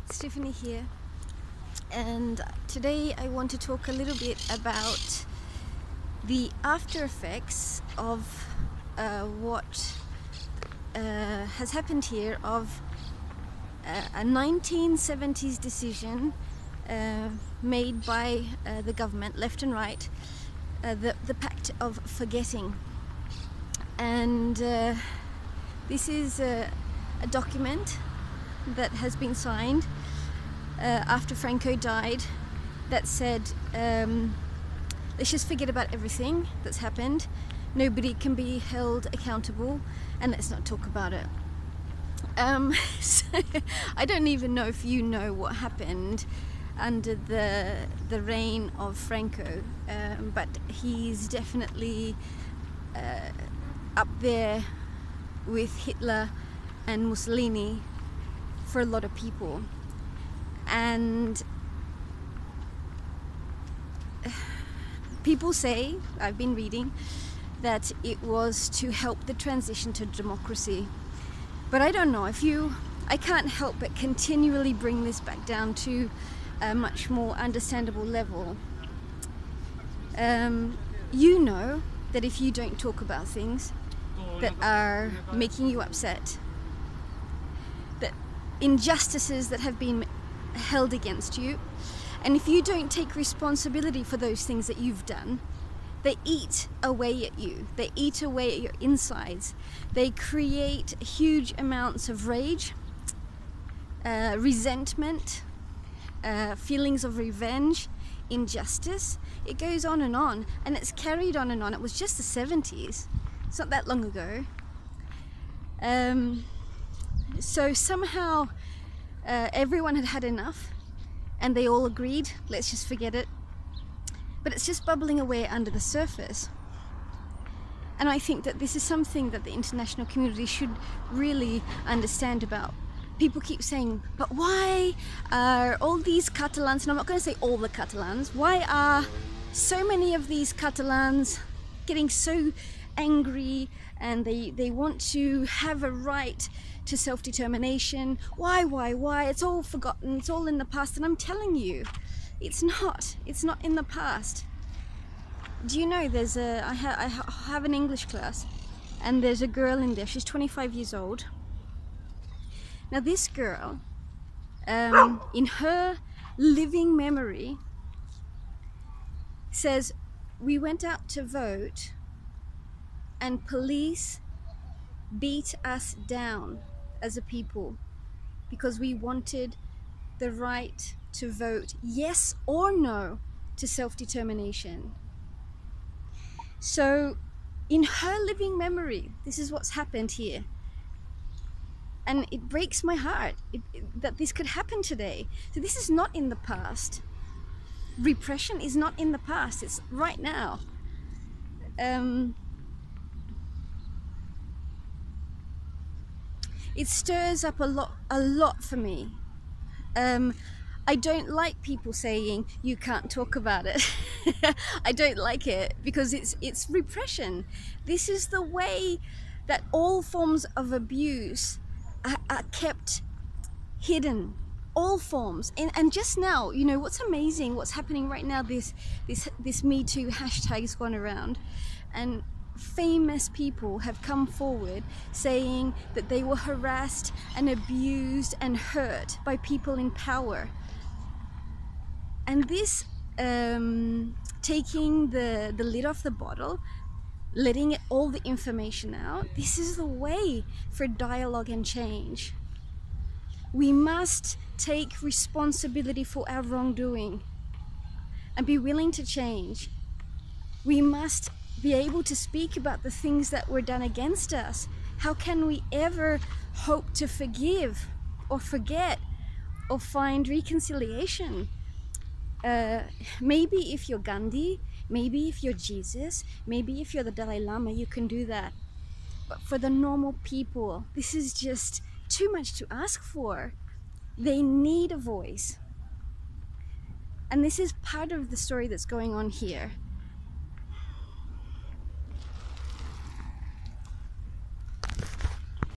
Stephanie here, and today I want to talk a little bit about the after effects of what has happened here, of a 1970s decision made by the government, left and right, the Pact of Forgetting. And this is a document that has been signed after Franco died, that said, let's just forget about everything that's happened, nobody can be held accountable, and let's not talk about it. So I don't even know if you know what happened under the reign of Franco, but he's definitely up there with Hitler and Mussolini for a lot of people. And people say, I've been reading, that it was to help the transition to democracy. But I don't know, I can't help but continually bring this back down to a much more understandable level. You know that if you don't talk about things that are making you upset, that injustices that have been held against you, and if you don't take responsibility for those things that you've done, they eat away at you, they eat away at your insides, they create huge amounts of rage, resentment, feelings of revenge, injustice. It goes on, and it's carried on and on. It was just the 70s, it's not that long ago. So somehow everyone had had enough, and they all agreed, let's just forget it. But it's just bubbling away under the surface. And I think that this is something that the international community should really understand about. People keep saying, but why are all these Catalans, and I'm not going to say all the Catalans, why are so many of these Catalans getting so angry, and they want to have a right to self-determination? Why? It's all forgotten, it's all in the past. And I'm telling you, it's not in the past. Do you know, I have an English class, and there's a girl in there, she's 25 years old. Now this girl, in her living memory, says, we went out to vote and police beat us down as a people because we wanted the right to vote yes or no to self-determination. So in her living memory, this is what's happened here. And it breaks my heart that this could happen today. So this is not in the past. Repression is not in the past, it's right now. It stirs up a lot for me. I don't like people saying you can't talk about it. I don't like it because it's repression. This is the way that all forms of abuse are kept hidden. All forms. And just now, you know what's amazing, what's happening right now, this Me Too hashtag has gone around, and famous people have come forward saying that they were harassed and abused and hurt by people in power. And this taking the lid off the bottle, letting all the information out, this is the way for dialogue and change. We must take responsibility for our wrongdoing and be willing to change. We must be able to speak about the things that were done against us. How can we ever hope to forgive or forget or find reconciliation? Maybe if you're Gandhi, maybe if you're Jesus, maybe if you're the Dalai Lama, you can do that. But for the normal people, this is just too much to ask for. They need a voice. And this is part of the story that's going on here.